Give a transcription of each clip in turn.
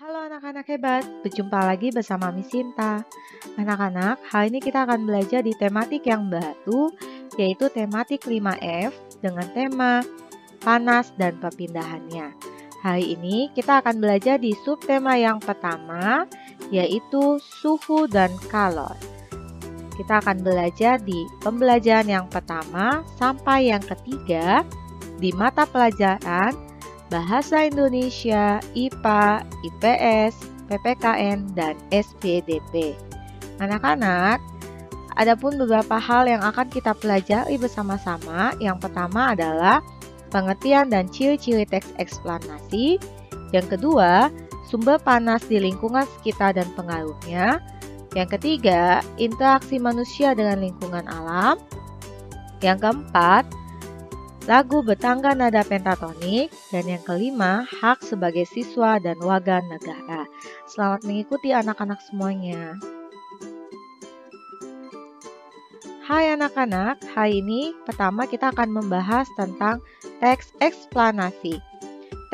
Halo anak-anak hebat, berjumpa lagi bersama Miss Sinta. Anak-anak, hari ini kita akan belajar di tematik yang baru, yaitu tematik 5F dengan tema panas dan perpindahannya. Hari ini kita akan belajar di subtema yang pertama, yaitu suhu dan kalor. Kita akan belajar di pembelajaran yang pertama sampai yang ketiga di mata pelajaran Bahasa Indonesia, IPA, IPS, PPKN, dan SPDP. Anak-anak, ada pun beberapa hal yang akan kita pelajari bersama-sama. Yang pertama adalah pengertian dan ciri-ciri teks eksplanasi. Yang kedua, sumber panas di lingkungan sekitar dan pengaruhnya. Yang ketiga, interaksi manusia dengan lingkungan alam. Yang keempat, lagu bertangga nada pentatonik, dan yang kelima, hak sebagai siswa dan warga negara. Selamat mengikuti anak-anak semuanya. Hai anak-anak, hari ini pertama kita akan membahas tentang teks eksplanasi.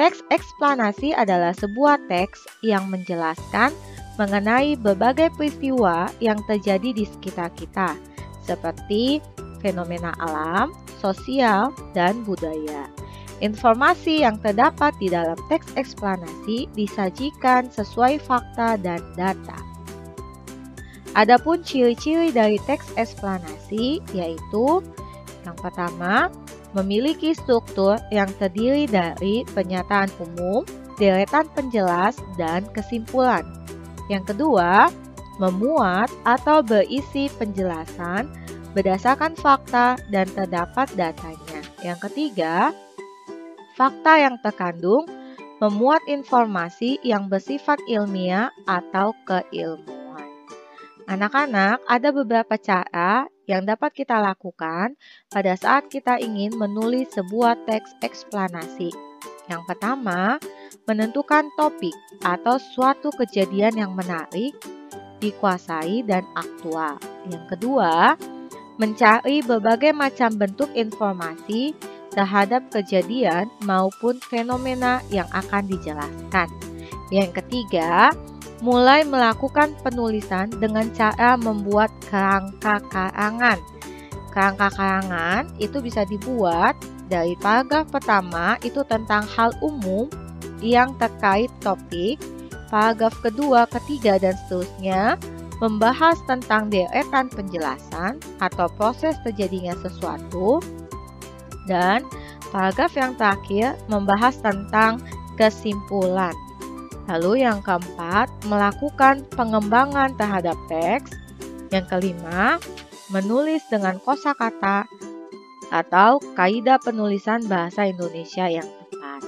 Teks eksplanasi adalah sebuah teks yang menjelaskan mengenai berbagai peristiwa yang terjadi di sekitar kita, seperti fenomena alam, sosial, dan budaya. Informasi yang terdapat di dalam teks eksplanasi disajikan sesuai fakta dan data. Adapun ciri-ciri dari teks eksplanasi yaitu yang pertama, memiliki struktur yang terdiri dari pernyataan umum, deretan penjelas, dan kesimpulan. Yang kedua, memuat atau berisi penjelasan berdasarkan fakta dan terdapat datanya. Yang ketiga, fakta yang terkandung memuat informasi yang bersifat ilmiah atau keilmuan. Anak-anak, ada beberapa cara yang dapat kita lakukan pada saat kita ingin menulis sebuah teks eksplanasi. Yang pertama, menentukan topik atau suatu kejadian yang menarik, dikuasai, dan aktual. Yang kedua, mencari berbagai macam bentuk informasi terhadap kejadian maupun fenomena yang akan dijelaskan. Yang ketiga, mulai melakukan penulisan dengan cara membuat kerangka karangan. Kerangka karangan itu bisa dibuat dari paragraf pertama itu tentang hal umum yang terkait topik, paragraf kedua, ketiga, dan seterusnya membahas tentang deretan penjelasan atau proses terjadinya sesuatu, dan paragraf yang terakhir membahas tentang kesimpulan. Lalu yang keempat, melakukan pengembangan terhadap teks. Yang kelima, menulis dengan kosakata atau kaidah penulisan bahasa Indonesia yang tepat.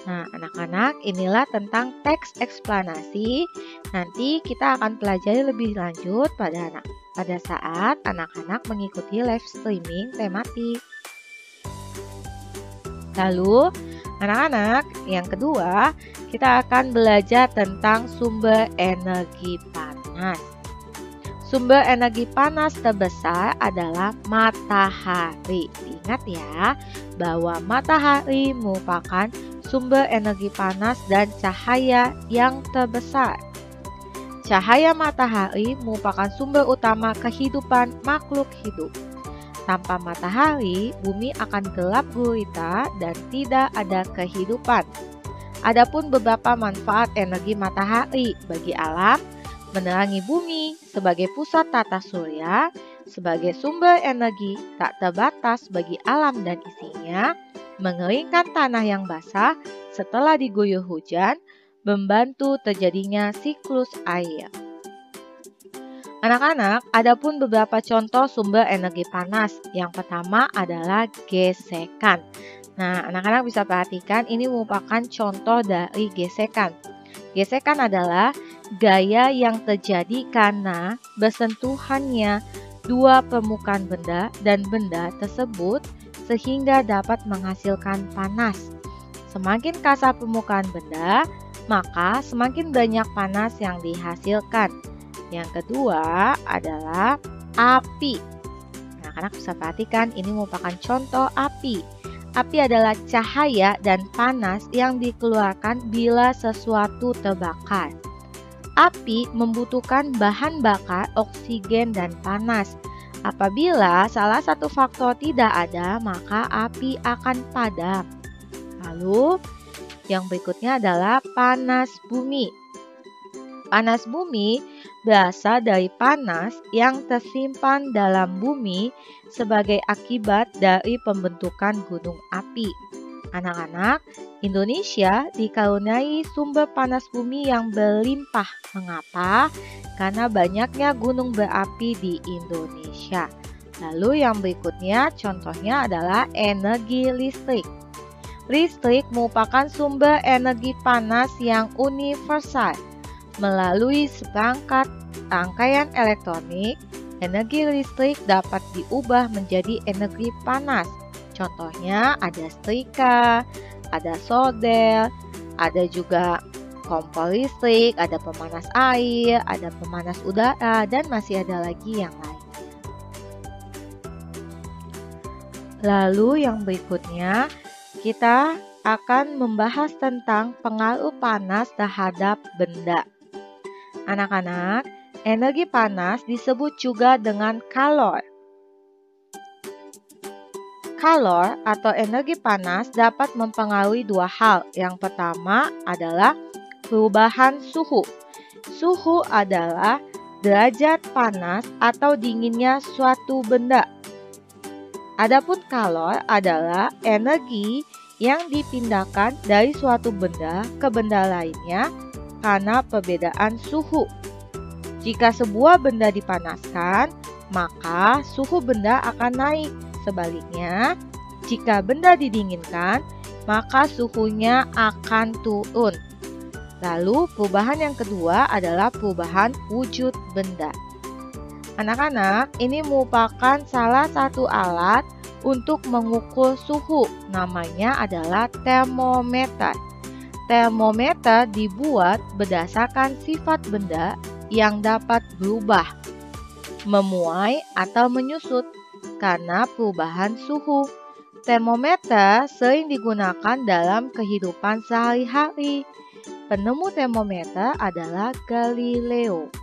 Nah, anak-anak, inilah tentang teks eksplanasi. Nanti kita akan pelajari lebih lanjut pada saat anak-anak mengikuti live streaming tematik. Lalu, anak-anak, yang kedua, kita akan belajar tentang sumber energi panas. Sumber energi panas terbesar adalah matahari. Ingat ya, bahwa matahari merupakan sumber energi panas dan cahaya yang terbesar. Cahaya matahari merupakan sumber utama kehidupan makhluk hidup. Tanpa matahari, bumi akan gelap gulita dan tidak ada kehidupan. Adapun beberapa manfaat energi matahari bagi alam, menerangi bumi sebagai pusat tata surya, sebagai sumber energi tak terbatas bagi alam dan isinya, mengeringkan tanah yang basah setelah diguyur hujan, membantu terjadinya siklus air. Anak-anak, ada pun beberapa contoh sumber energi panas. Yang pertama adalah gesekan. Nah, anak-anak bisa perhatikan ini merupakan contoh dari gesekan. Gesekan adalah gaya yang terjadi karena bersentuhannya dua permukaan benda dan benda tersebut sehingga dapat menghasilkan panas. Semakin kasar permukaan benda, maka semakin banyak panas yang dihasilkan. Yang kedua adalah api. Anak-anak bisa perhatikan ini merupakan contoh api. Api adalah cahaya dan panas yang dikeluarkan bila sesuatu terbakar. Api membutuhkan bahan bakar oksigen dan panas. Apabila salah satu faktor tidak ada, maka api akan padam. Lalu, yang berikutnya adalah panas bumi. Panas bumi berasal dari panas yang tersimpan dalam bumi sebagai akibat dari pembentukan gunung api. Anak-anak, Indonesia dikaruniai sumber panas bumi yang berlimpah. Mengapa? Karena banyaknya gunung berapi di Indonesia. Lalu yang berikutnya contohnya adalah energi listrik. Listrik merupakan sumber energi panas yang universal. Melalui seperangkat rangkaian elektronik, energi listrik dapat diubah menjadi energi panas. Contohnya ada setrika, ada solder, ada juga kompor listrik, ada pemanas air, ada pemanas udara, dan masih ada lagi yang lain. Lalu yang berikutnya, kita akan membahas tentang pengaruh panas terhadap benda. Anak-anak, energi panas disebut juga dengan kalor. Kalor atau energi panas dapat mempengaruhi dua hal. Yang pertama adalah perubahan suhu. Suhu adalah derajat panas atau dinginnya suatu benda. Adapun kalor adalah energi yang dipindahkan dari suatu benda ke benda lainnya karena perbedaan suhu. Jika sebuah benda dipanaskan, maka suhu benda akan naik. Sebaliknya, jika benda didinginkan, maka suhunya akan turun. Lalu, perubahan yang kedua adalah perubahan wujud benda. Anak-anak, ini merupakan salah satu alat untuk mengukur suhu. Namanya adalah termometer. Termometer dibuat berdasarkan sifat benda yang dapat berubah, memuai atau menyusut karena perubahan suhu. Termometer sering digunakan dalam kehidupan sehari-hari. Penemu termometer adalah Galileo.